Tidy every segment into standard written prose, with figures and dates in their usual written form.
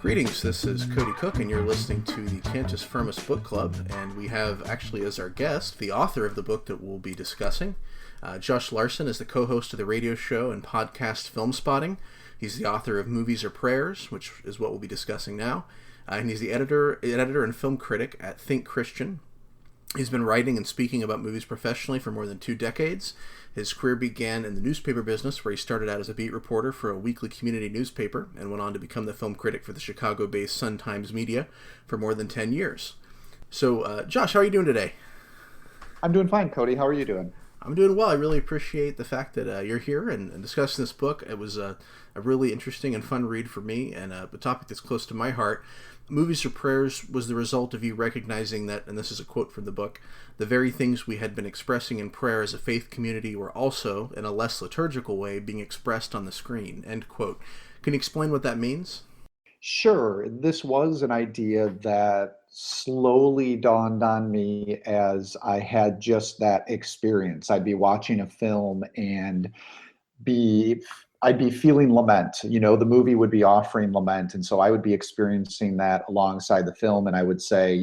Greetings, this is Cody Cook, and you're listening to the Cantus Firmus Book Club, and we have actually as our guest the author of the book that we'll be discussing. Josh Larsen is the co-host of the radio show and podcast Film Spotting. He's the author of Movies or Prayers, which is what we'll be discussing now, and he's the editor and film critic at Think Christian. He's been writing and speaking about movies professionally for more than 2 decades. His career began in the newspaper business, where he started out as a beat reporter for a weekly community newspaper and went on to become the film critic for the Chicago-based Sun-Times Media for more than 10 years. So, Josh, how are you doing today? I'm doing fine, Cody. How are you doing? I'm doing well. I really appreciate the fact that you're here and discussing this book. It was a really interesting and fun read for me, and a topic that's close to my heart. Movies or Prayers was the result of you recognizing that, and this is a quote from the book, the very things we had been expressing in prayer as a faith community were also, in a less liturgical way, being expressed on the screen, end quote. Can you explain what that means? Sure. This was an idea that slowly dawned on me as I had just that experience. I'd be watching a film and be I'd be feeling lament. You know, the movie would be offering lament, and so I would be experiencing that alongside the film, and I would say,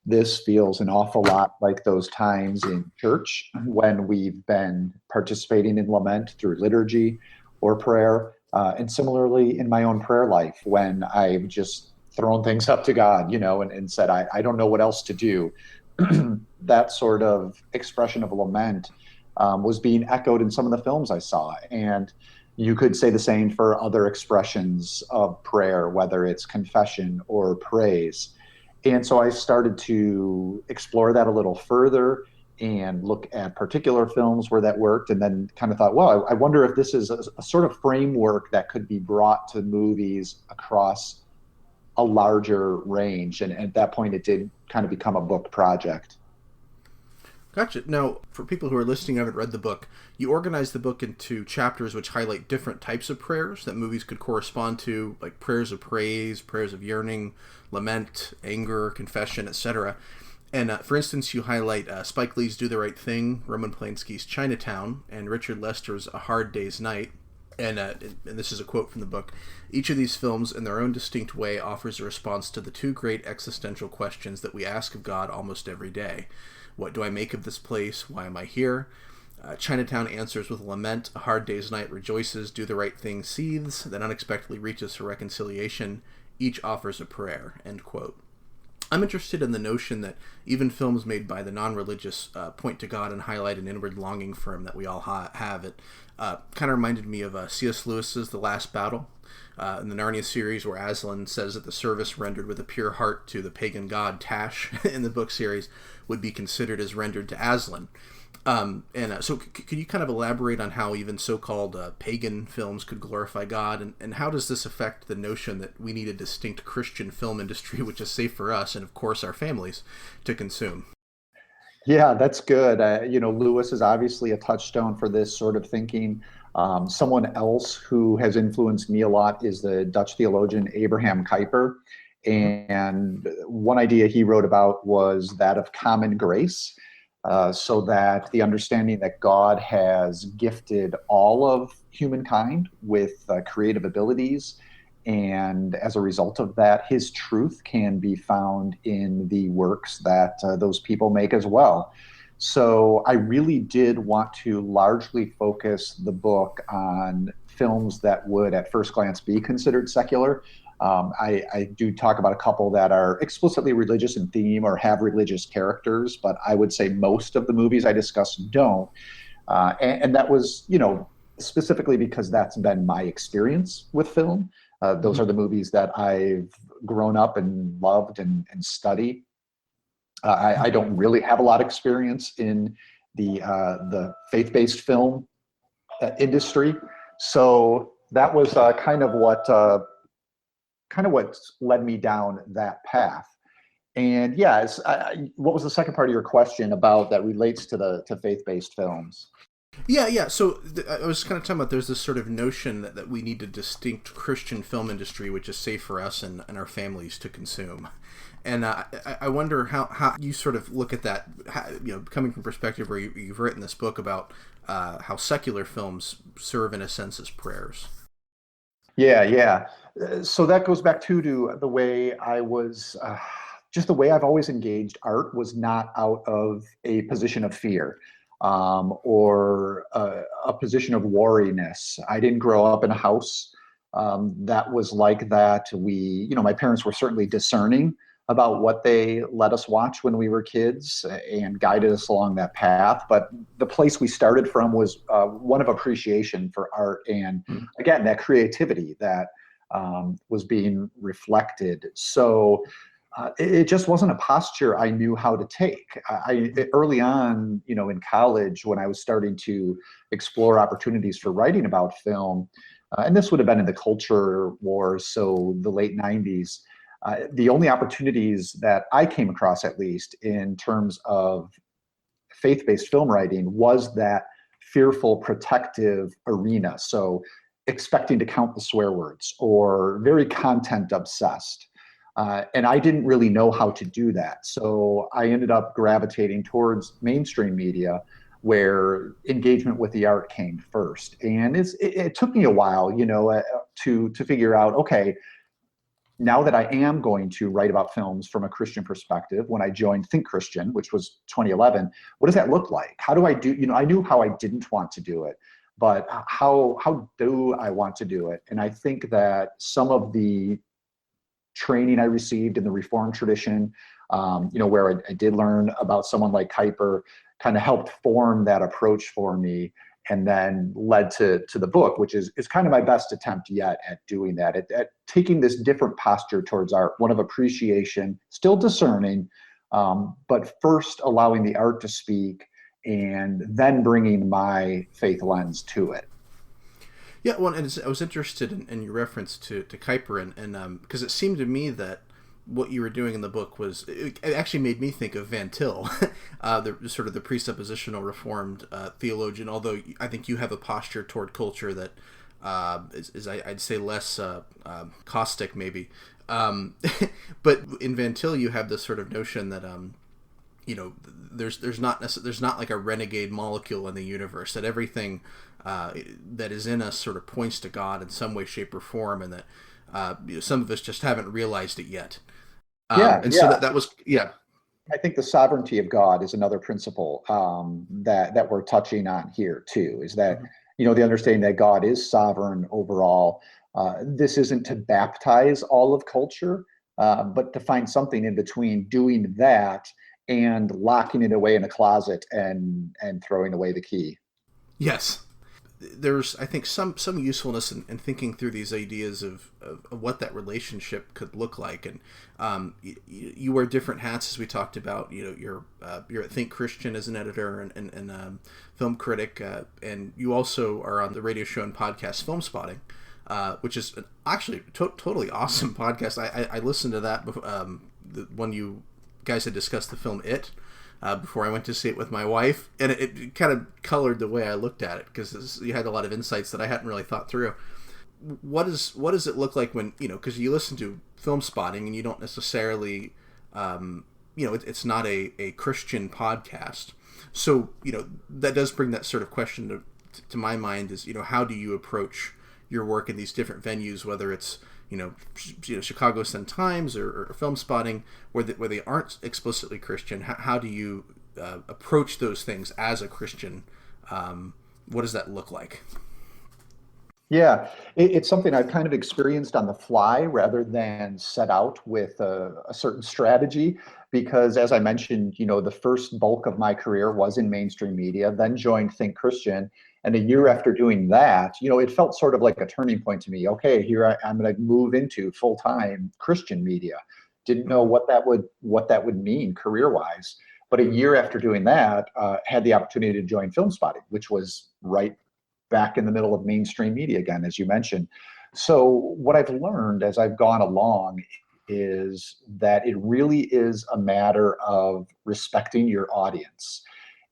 this feels an awful lot like those times in church when we've been participating in lament through liturgy or prayer. And similarly in my own prayer life, when I've just thrown things up to God, and said, I don't know what else to do. That sort of expression of lament was being echoed in some of the films I saw. And you could say the same for other expressions of prayer, whether it's confession or praise. And so I started to explore that a little further and look at particular films where that worked, and then kind of thought, well, I wonder if this is a sort of framework that could be brought to movies across a larger range. And at that point, it did kind of become a book project. Gotcha. Now, for people who are listening and haven't read the book, you organize the book into chapters which highlight different types of prayers that movies could correspond to, like prayers of praise, prayers of yearning, lament, anger, confession, etc. And for instance, you highlight Spike Lee's Do the Right Thing, Roman Polanski's Chinatown, and Richard Lester's A Hard Day's Night. And this is a quote from the book. Each of these films, in their own distinct way, offers a response to the 2 great existential questions that we ask of God almost every day. What do I make of this place? Why am I here? Chinatown answers with lament. A Hard Day's Night rejoices. Do the Right Thing seethes, then unexpectedly reaches for reconciliation. Each offers a prayer, end quote. I'm interested in the notion that even films made by the non-religious point to God and highlight an inward longing for Him that we all have. It kind of reminded me of C.S. Lewis's The Last Battle in the Narnia series, where Aslan says that the service rendered with a pure heart to the pagan god Tash in the book series would be considered as rendered to Aslan. So could you kind of elaborate on how even so-called pagan films could glorify God, and how does this affect the notion that we need a distinct Christian film industry which is safe for us and, of course, our families to consume? Yeah, that's good. Lewis is obviously a touchstone for this sort of thinking. Someone else who has influenced me a lot is the Dutch theologian Abraham Kuyper. And one idea he wrote about was that of common grace. So that the understanding that God has gifted all of humankind with creative abilities, and as a result of that, His truth can be found in the works that those people make as well. So I really did want to largely focus the book on films that would at first glance be considered secular. I do talk about a couple that are explicitly religious in theme or have religious characters, but I would say most of the movies I discuss don't. And that was, specifically because that's been my experience with film. Those are the movies that I've grown up and loved and studied. I don't really have a lot of experience in the faith-based film industry. So that was kind of what led me down that path. And yes, what was the second part of your question about that relates to faith-based films? Yeah. So I was kind of talking about there's this sort of notion that we need a distinct Christian film industry which is safe for us and our families to consume. And I wonder how you sort of look at that, coming from perspective where you've written this book about how secular films serve in a sense as prayers. Yeah, yeah. So that goes back to the way I was, just the way I've always engaged art was not out of a position of fear, or a position of wariness. I didn't grow up in a house that was like that. My parents were certainly discerning about what they let us watch when we were kids and guided us along that path. But the place we started from was one of appreciation for art and, Mm. again, that creativity that was being reflected. So it just wasn't a posture I knew how to take. Early on, in college, when I was starting to explore opportunities for writing about film, and this would have been in the culture wars, so the late 90s. The only opportunities that I came across, at least in terms of faith-based film writing, was that fearful protective arena. So expecting to count the swear words or very content obsessed. And I didn't really know how to do that. So I ended up gravitating towards mainstream media where engagement with the art came first. And it took me a while, to figure out, okay, now that I am going to write about films from a Christian perspective, when I joined Think Christian, which was 2011, what does that look like? How do I do? I knew how I didn't want to do it, but how do I want to do it? And I think that some of the training I received in the Reformed tradition, where I did learn about someone like Kuyper, kind of helped form that approach for me, and then led to the book, which is kind of my best attempt yet at doing that, at taking this different posture towards art, one of appreciation, still discerning, but first allowing the art to speak, and then bringing my faith lens to it. Yeah, well, and I was interested in your reference to Kuiper, and because it seemed to me that what you were doing in the book was it actually made me think of Van Til, the sort of the presuppositional Reformed theologian. Although I think you have a posture toward culture that I'd say less caustic, maybe. Um, but in Van Til, you have this sort of notion that there's not like a renegade molecule in the universe, that everything that is in us sort of points to God in some way, shape, or form, and that some of us just haven't realized it yet. Yeah, And so yeah. that was, yeah. I think the sovereignty of God is another principle that we're touching on here too. Is that, Mhm. the understanding that God is sovereign overall. This isn't to baptize all of culture, but to find something in between doing that and locking it away in a closet and throwing away the key. Yes. There's, I think, some usefulness in thinking through these ideas of what that relationship could look like. And you wear different hats, as we talked about. You're at Think Christian as an editor and film critic, and you also are on the radio show and podcast Film Spotting, which is actually totally awesome podcast. I listened to that when you guys had discussed the film It, before I went to see it with my wife, and it kind of colored the way I looked at it, because you had a lot of insights that I hadn't really thought through. What does it look like when, because you listen to Film Spotting and you don't necessarily, it's not a Christian podcast, so that does bring that sort of question to my mind, is how do you approach your work in these different venues, whether it's Chicago Sun Times or Film Spotting, where they aren't explicitly Christian. How do you approach those things as a Christian? What does that look like? Yeah, it's something I've kind of experienced on the fly rather than set out with a certain strategy. Because, as I mentioned, the first bulk of my career was in mainstream media, then joined Think Christian. And a year after doing that, it felt sort of like a turning point to me. Okay, here I'm going to move into full-time Christian media. Didn't know what that would mean career-wise. But a year after doing that, had the opportunity to join Film Spotting, which was right back in the middle of mainstream media again, as you mentioned. So what I've learned as I've gone along is that it really is a matter of respecting your audience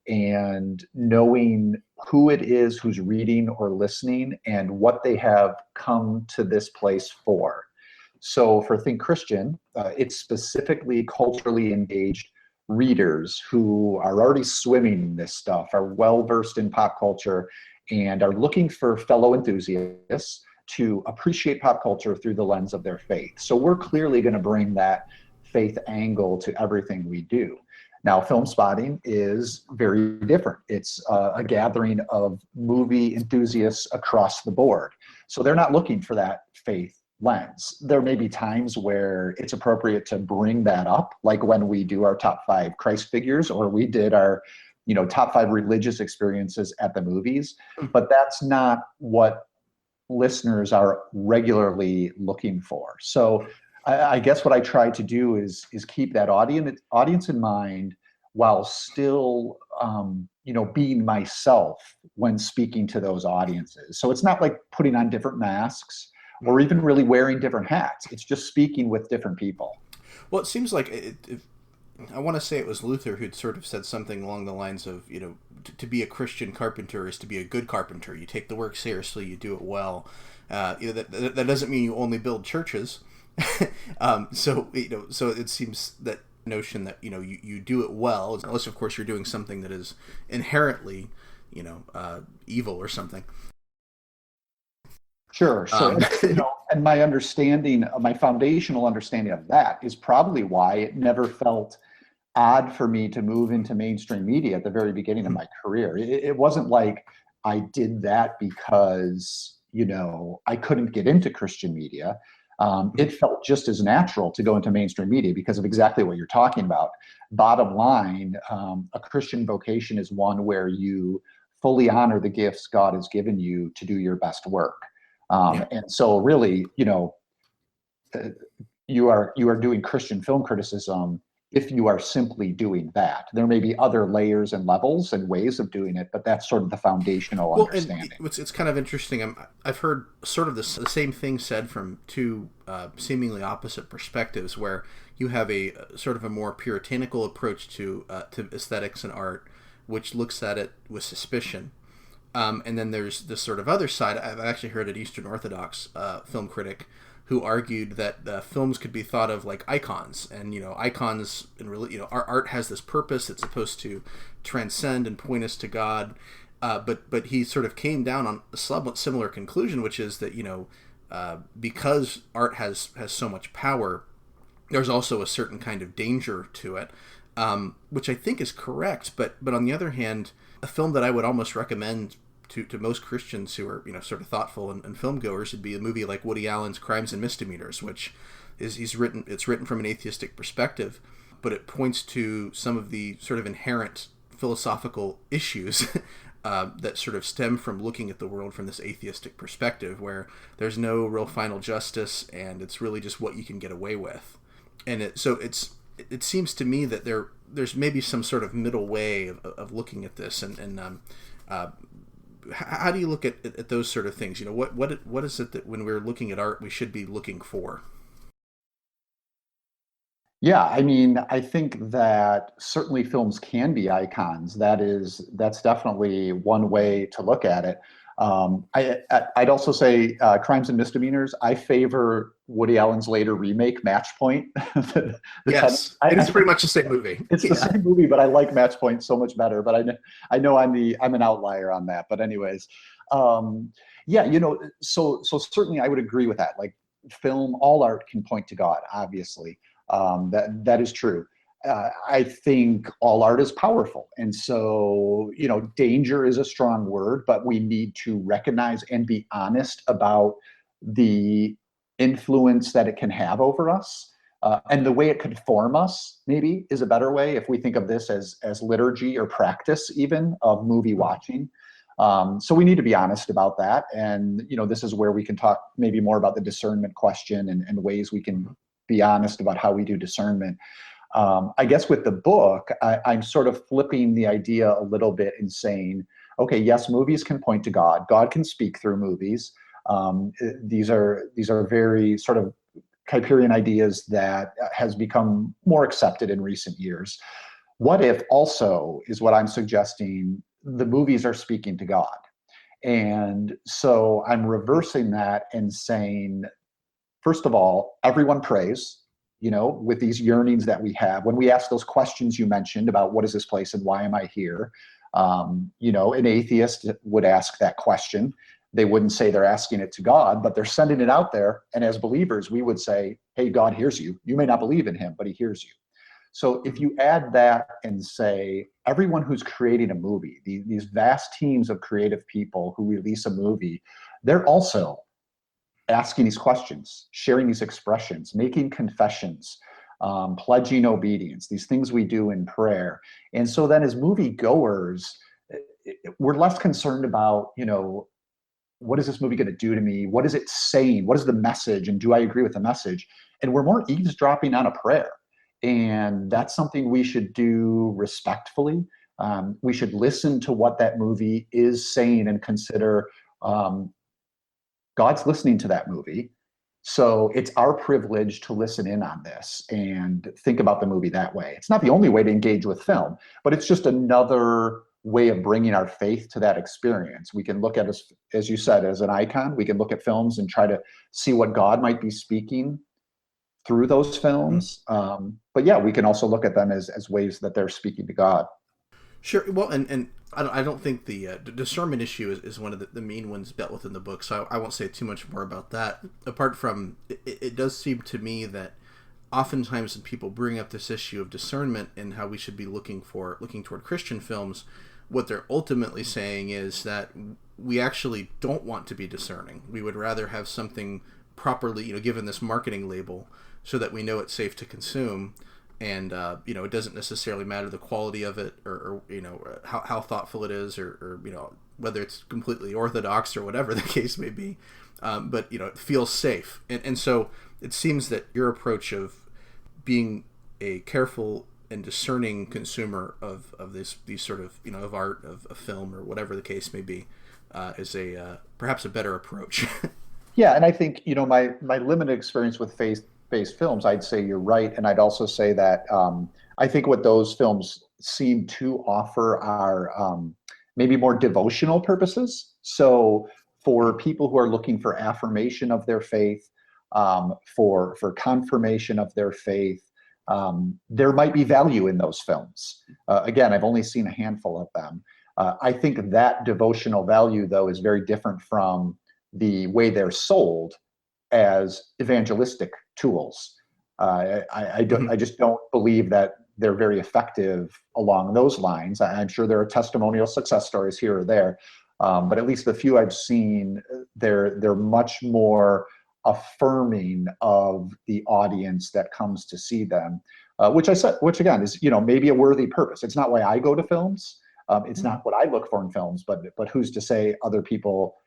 and knowing who it is who's reading or listening and what they have come to this place for. So for Think Christian, it's specifically culturally engaged readers who are already swimming in this stuff, are well versed in pop culture, and are looking for fellow enthusiasts to appreciate pop culture through the lens of their faith. So we're clearly going to bring that faith angle to everything we do. Now, film spotting is very different. It's a gathering of movie enthusiasts across the board. So they're not looking for that faith lens. There may be times where it's appropriate to bring that up, like when we do our top 5 Christ figures, or we did our, top 5 religious experiences at the movies. But that's not what listeners are regularly looking for. So I guess what I try to do is keep that audience in mind while still being myself when speaking to those audiences. So it's not like putting on different masks or even really wearing different hats. It's just speaking with different people. Well, it seems like I want to say it was Luther who'd sort of said something along the lines of, to be a Christian carpenter is to be a good carpenter. You take the work seriously, you do it well. That doesn't mean you only build churches. So it seems that notion that you do it well, unless of course you're doing something that is inherently evil or something. Sure. So and my foundational understanding of that is probably why it never felt odd for me to move into mainstream media at the very beginning of my career. It wasn't like I did that because I couldn't get into Christian media. It felt just as natural to go into mainstream media because of exactly what you're talking about. Bottom line, a Christian vocation is one where you fully honor the gifts God has given you to do your best work. And so really, you are doing Christian film criticism if you are simply doing that. There may be other layers and levels and ways of doing it, but that's sort of the foundational understanding. It's kind of interesting. I've heard sort of the same thing said from two seemingly opposite perspectives, where you have a sort of a more puritanical approach to aesthetics and art, which looks at it with suspicion. And then there's this sort of other side. I've actually heard an Eastern Orthodox film critic who argued that films could be thought of like icons, and icons and really our art has this purpose. It's supposed to transcend and point us to God. But he sort of came down on a somewhat similar conclusion, which is that because art has so much power, there's also a certain kind of danger to it, which I think is correct. But on the other hand, a film that I would almost recommend to most Christians who are sort of thoughtful and film goers would be a movie like Woody Allen's Crimes and Misdemeanors, which it's written from an atheistic perspective, but it points to some of the sort of inherent philosophical issues that sort of stem from looking at the world from this atheistic perspective, where there's no real final justice and it's really just what you can get away with. And it seems to me that there's maybe some sort of middle way of looking at this, and how do you look at those sort of things? What is it that when we're looking at art we should be looking for? Yeah, I mean, I think that certainly films can be icons. That's definitely one way to look at it. I'd also say Crimes and Misdemeanors. I favor Woody Allen's later remake, Match Point. Yes, it's pretty much the same movie. It's the same movie, but I like Match Point so much better. But I know I'm an outlier on that. But anyways, so certainly I would agree with that. Like film, all art can point to God, obviously. That is true. I think all art is powerful. And so, danger is a strong word, but we need to recognize and be honest about the influence that it can have over us. And the way it could form us, maybe, is a better way if we think of this as liturgy or practice even of movie watching. So we need to be honest about that. And, this is where we can talk maybe more about the discernment question and ways we can be honest about how we do discernment. I guess with the book, I'm sort of flipping the idea a little bit and saying, okay, yes, movies can point to God. God can speak through movies. These are very sort of Kuyperian ideas that has become more accepted in recent years. What if also is what I'm suggesting, the movies are speaking to God? And so I'm reversing that and saying, first of all, everyone prays, with these yearnings that we have. When we ask those questions you mentioned about what is this place and why am I here? An atheist would ask that question. They wouldn't say they're asking it to God, but they're sending it out there. And as believers, we would say, hey, God hears you. You may not believe in him, but he hears you. So if you add that and say, everyone who's creating a movie, these vast teams of creative people who release a movie, they're also asking these questions, sharing these expressions, making confessions, pledging obedience, these things we do in prayer. And so then as movie goers, we're less concerned about, what is this movie going to do to me? What is it saying? What is the message? And do I agree with the message? And we're more eavesdropping on a prayer. And that's something we should do respectfully. We should listen to what that movie is saying and consider God's listening to that movie. So it's our privilege to listen in on this and think about the movie that way. It's not the only way to engage with film, but it's just another way of bringing our faith to that experience. We can look at, as you said, as an icon. We can look at films and try to see what God might be speaking through those films. But yeah, we can also look at them as ways that they're speaking to God. Sure. Well, and I don't think the discernment issue is one of the main ones dealt with in the book, so I won't say too much more about that. Apart from, it does seem to me that oftentimes when people bring up this issue of discernment and how we should be looking toward Christian films, what they're ultimately saying is that we actually don't want to be discerning. We would rather have something properly, given this marketing label so that we know it's safe to consume. And, it doesn't necessarily matter the quality of it or how thoughtful it is or whether it's completely orthodox or whatever the case may be. But, it feels safe. And so it seems that your approach of being a careful and discerning consumer of these sort of, of art, of film or whatever the case may be, is perhaps a better approach. Yeah. And I think, my limited experience with faith-based films, I'd say you're right. And I'd also say that I think what those films seem to offer are maybe more devotional purposes. So for people who are looking for affirmation of their faith, for confirmation of their faith, there might be value in those films. Again, I've only seen a handful of them. I think that devotional value, though, is very different from the way they're sold as evangelistic tools. I just don't believe that they're very effective along those lines. I'm sure there are testimonial success stories here or there, but at least the few I've seen, they're much more affirming of the audience that comes to see them, which again is maybe a worthy purpose. It's not why I go to films. It's not what I look for in films, but who's to say other people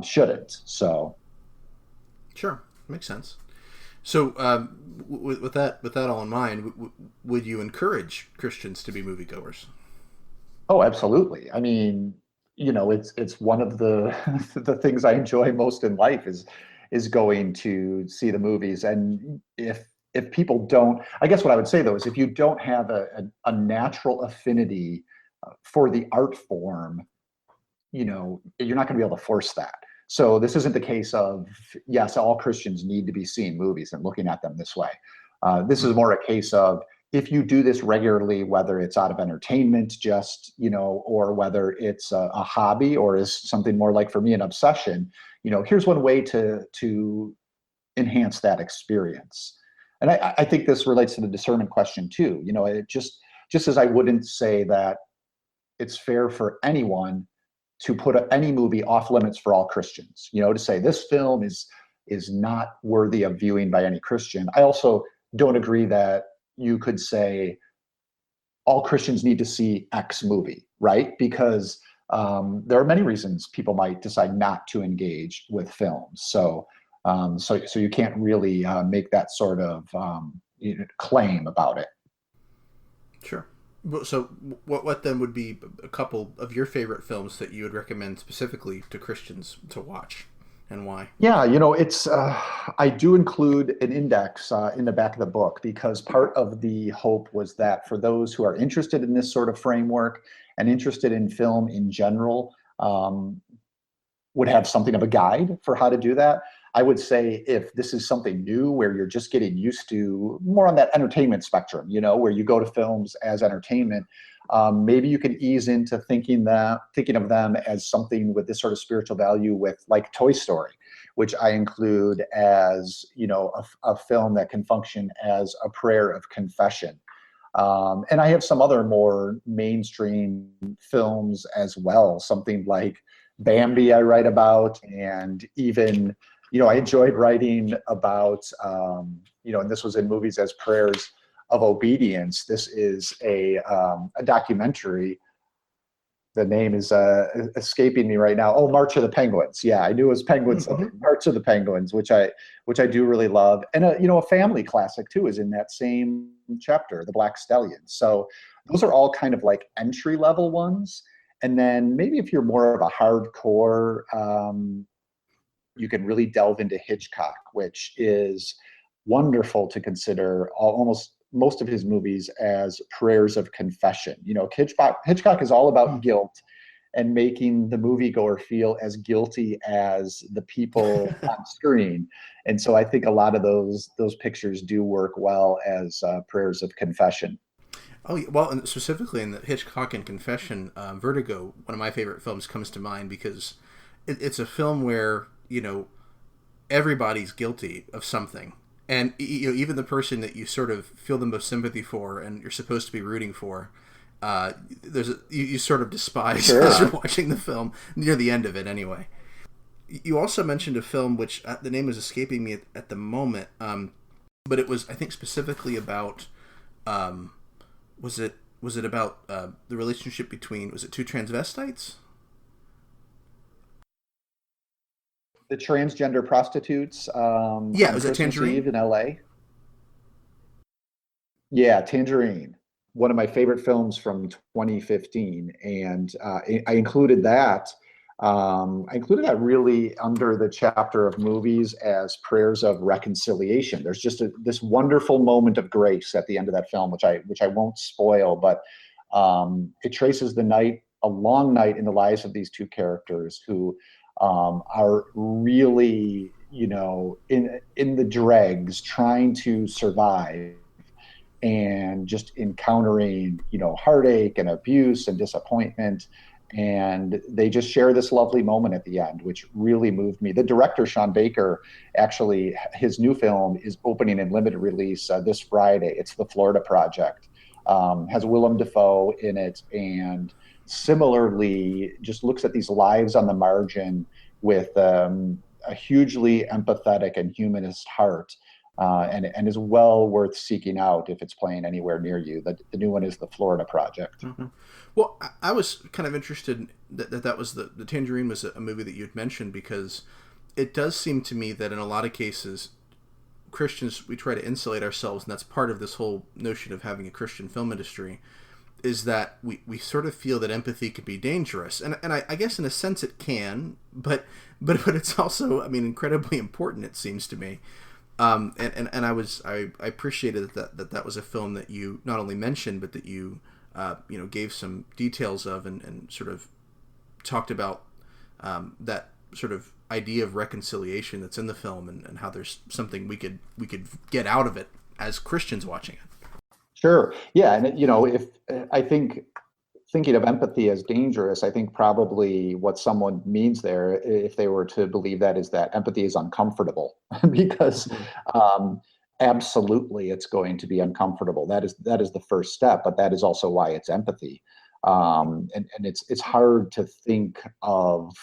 shouldn't? So, sure, makes sense. So, with that all in mind, would you encourage Christians to be moviegoers? oh, absolutely. I mean, it's one of the the things I enjoy most in life is going to see the movies. And if people don't, I guess what I would say though is if you don't have a natural affinity for the art form, you're not going to be able to force that. So this isn't the case of, yes, all Christians need to be seeing movies and looking at them this way. This is more a case of, if you do this regularly, whether it's out of entertainment, just, or whether it's a hobby or is something more like for me, an obsession, here's one way to enhance that experience. And I think this relates to the discernment question too. It just as I wouldn't say that it's fair for anyone to put any movie off limits for all Christians, to say this film is not worthy of viewing by any Christian. I also don't agree that you could say all Christians need to see X movie, right? Because there are many reasons people might decide not to engage with films. So you can't really make that sort of claim about it. Sure. So, what then would be a couple of your favorite films that you would recommend specifically to Christians to watch, and why? Yeah, it's I do include an index in the back of the book because part of the hope was that for those who are interested in this sort of framework and interested in film in general, would have something of a guide for how to do that. I would say if this is something new where you're just getting used to more on that entertainment spectrum, where you go to films as entertainment, maybe you can ease into thinking of them as something with this sort of spiritual value, with like Toy Story, which I include as a film that can function as a prayer of confession. And I have some other more mainstream films as well, something like Bambi I write about, and even, I enjoyed writing about, and this was in Movies as Prayers of Obedience. This is a documentary. The name is escaping me right now. Oh, March of the Penguins. Yeah, I knew it was Penguins. Mm-hmm. March of the Penguins, which I do really love, and a family classic too is in that same chapter, The Black Stallion. So those are all kind of like entry level ones, and then maybe if you're more of a hardcore, you can really delve into Hitchcock, which is wonderful to consider almost most of his movies as prayers of confession. Hitchcock is all about guilt and making the moviegoer feel as guilty as the people on screen. And so I think a lot of those pictures do work well as prayers of confession. Oh, well, and specifically in the Hitchcock and Confession, Vertigo, one of my favorite films, comes to mind because it's a film where, everybody's guilty of something. And even the person that you sort of feel the most sympathy for and you're supposed to be rooting for, you sort of despise as you're watching the film, near the end of it anyway. You also mentioned a film which the name is escaping me at the moment, but it was, I think, specifically about, was it about the relationship between, was it two transvestites? The transgender prostitutes. Yeah, was it Tangerine? Eve in LA. Yeah, Tangerine, one of my favorite films from 2015, and I included that. I included that really under the chapter of movies as prayers of reconciliation. There's just this wonderful moment of grace at the end of that film, which I won't spoil, but it traces a long night in the lives of these two characters who are really, in the dregs, trying to survive and just encountering, heartache and abuse and disappointment. And they just share this lovely moment at the end, which really moved me. The director, Sean Baker, actually, his new film is opening in limited release this Friday. It's The Florida Project. Has Willem Dafoe in it, and similarly just looks at these lives on the margin with a hugely empathetic and humanist heart, and is well worth seeking out if it's playing anywhere near you. The new one is The Florida Project. Mm-hmm. Well, I was kind of interested that was the Tangerine was a movie that you'd mentioned, because it does seem to me that in a lot of cases, Christians, we try to insulate ourselves, and that's part of this whole notion of having a Christian film industry, is that we sort of feel that empathy could be dangerous. And I guess in a sense it can, but it's also, incredibly important, it seems to me. And I appreciated that was a film that you not only mentioned, but that you gave some details of, and sort of talked about that sort of idea of reconciliation that's in the film, and how there's something we could get out of it as Christians watching it. Sure. Yeah. And, if I think thinking of empathy as dangerous, I think probably what someone means there, if they were to believe that, is that empathy is uncomfortable because absolutely it's going to be uncomfortable. That is the first step, but that is also why it's empathy. And it's hard to think of,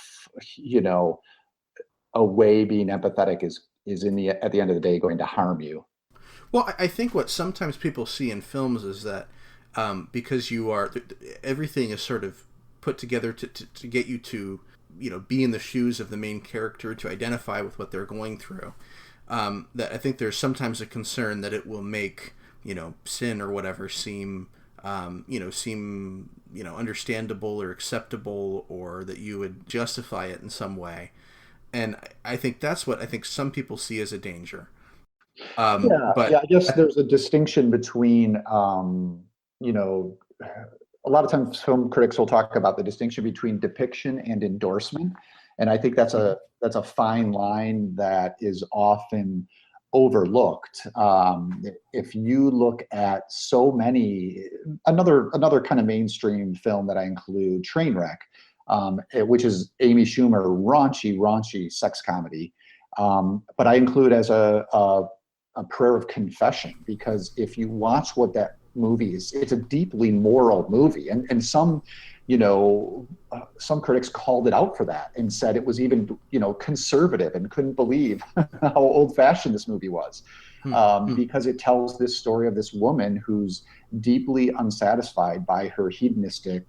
a way being empathetic is at the end of the day going to harm you. Well, I think what sometimes people see in films is that because everything is sort of put together to get you to, be in the shoes of the main character, to identify with what they're going through. That I think there's sometimes a concern that it will make, sin or whatever seem understandable or acceptable, or that you would justify it in some way. And I think that's what I think some people see as a danger. But I guess there's a distinction between, a lot of times film critics will talk about the distinction between depiction and endorsement. And I think that's that's a fine line that is often overlooked. If you look at so many, another kind of mainstream film that I include, Trainwreck, which is Amy Schumer raunchy sex comedy, but I include as a prayer of confession, because if you watch what that movie is, it's a deeply moral movie, and some, some critics called it out for that and said it was even, conservative, and couldn't believe how old-fashioned this movie was, because it tells this story of this woman who's deeply unsatisfied by her hedonistic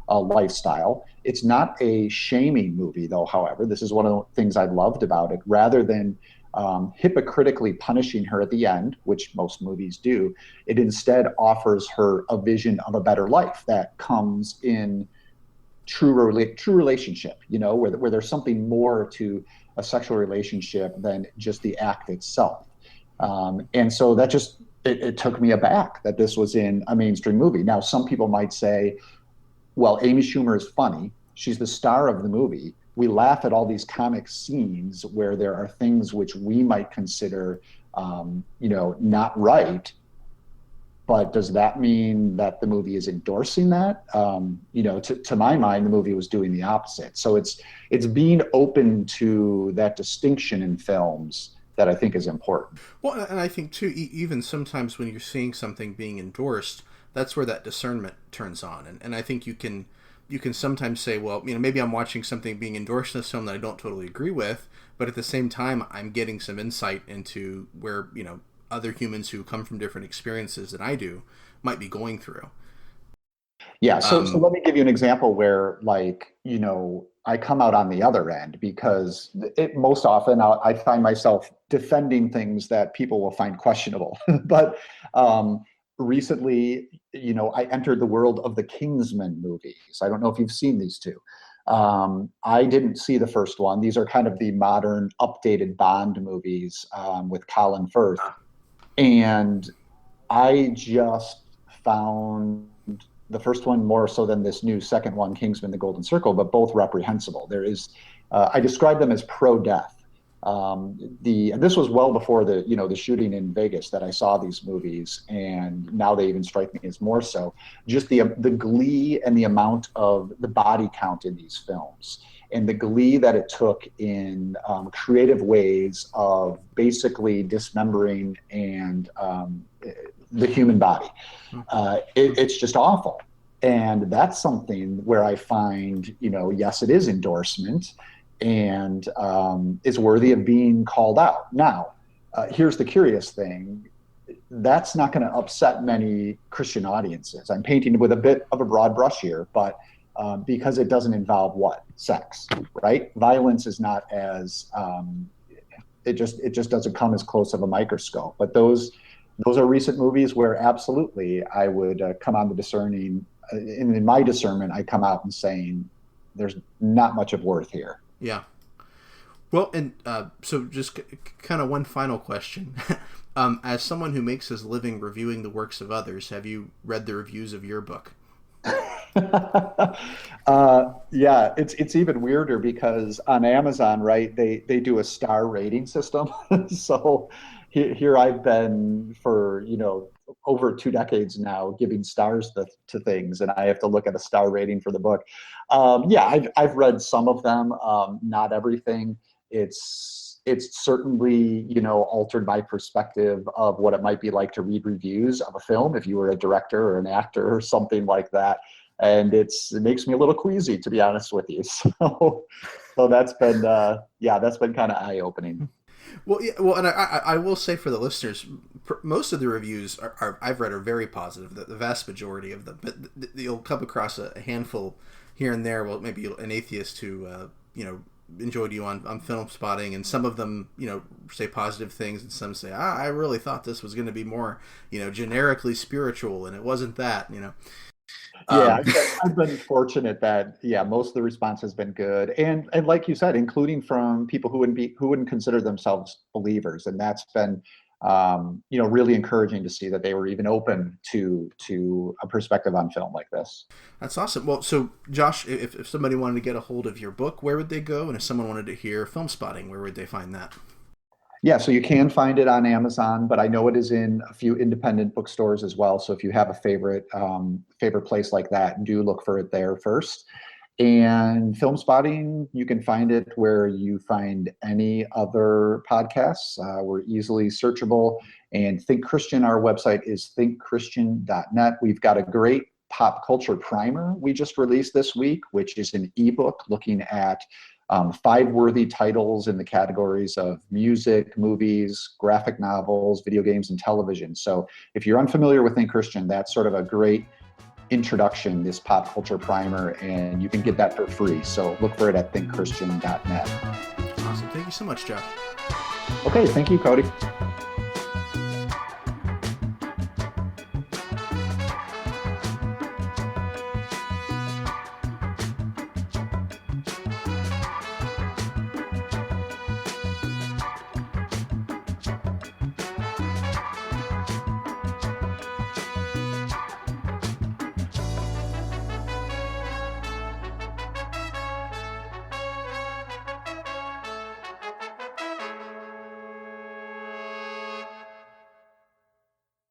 lifestyle. It's not a shaming movie, though. However, this is one of the things I loved about it. Rather than hypocritically punishing her at the end, which most movies do, it instead offers her a vision of a better life that comes in true relationship, where there's something more to a sexual relationship than just the act itself. And so that just, it took me aback that this was in a mainstream movie. Now, some people might say, well, Amy Schumer is funny. She's the star of the movie. We laugh at all these comic scenes where there are things which we might consider, not right. But does that mean that the movie is endorsing that? To my mind, the movie was doing the opposite. So it's being open to that distinction in films that I think is important. Well, and I think too, even sometimes when you're seeing something being endorsed, that's where that discernment turns on, and I think you can sometimes say, well, maybe I'm watching something being endorsed in this film that I don't totally agree with, but at the same time, I'm getting some insight into where, other humans who come from different experiences than I do might be going through. Yeah. So let me give you an example where, I come out on the other end, because most often I find myself defending things that people will find questionable. But recently, I entered the world of the Kingsman movies. I don't know if you've seen these two. I didn't see the first one. These are kind of the modern, updated Bond movies with Colin Firth. And I just found the first one more so than this new second one, Kingsman: The Golden Circle, but both reprehensible. I describe them as pro-death. This was well before the shooting in Vegas that I saw these movies, and now they even strike me as more so. Just the glee and the amount of the body count in these films, and the glee that it took in creative ways of basically dismembering and the human body. It's just awful. And that's something where I find, yes, it is endorsement, and is worthy of being called out. Now, here's the curious thing. That's not going to upset many Christian audiences. I'm painting with a bit of a broad brush here, but because it doesn't involve what? Sex, right? Violence is not as, it just doesn't come as close of a microscope. But those are recent movies where absolutely I would come on the discerning, in my discernment, I come out and saying there's not much of worth here. Yeah. Well, and so just kind of one final question. As someone who makes his living reviewing the works of others, have you read the reviews of your book? Yeah, it's even weirder because on Amazon, right, they do a star rating system. So here I've been for, over 2 decades now giving stars to things, and I have to look at a star rating for the book. Yeah, I've read some of them, not everything. It's certainly, altered my perspective of what it might be like to read reviews of a film if you were a director or an actor or something like that. And it makes me a little queasy, to be honest with you. So that's been kind of eye-opening. Well, yeah, well, and I will say for the listeners, most of the reviews I've read are very positive. The vast majority of them, but you'll come across a handful here and there. Well, maybe an atheist who enjoyed you on Film Spotting, and some of them say positive things, and some say I really thought this was going to be more generically spiritual, and it wasn't that. Yeah, I've been fortunate that most of the response has been good, and like you said, including from people who wouldn't consider themselves believers, and that's been really encouraging to see that they were even open to a perspective on film like this. That's awesome. Well, so Josh, if somebody wanted to get a hold of your book, where would they go? And if someone wanted to hear Film Spotting, where would they find that? Yeah, so you can find it on Amazon, but I know it is in a few independent bookstores as well. So if you have a favorite place like that, do look for it there first. And Film Spotting, you can find it where you find any other podcasts. We're easily searchable. And Think Christian, our website is thinkchristian.net. We've got a great pop culture primer we just released this week, which is an ebook looking at 5 worthy titles in the categories of music, movies, graphic novels, video games, and television. So if you're unfamiliar with Think Christian, that's sort of a great introduction, this pop culture primer, and you can get that for free. So look for it at thinkchristian.net. Awesome. Thank you so much, Josh. Okay, thank you, Cody.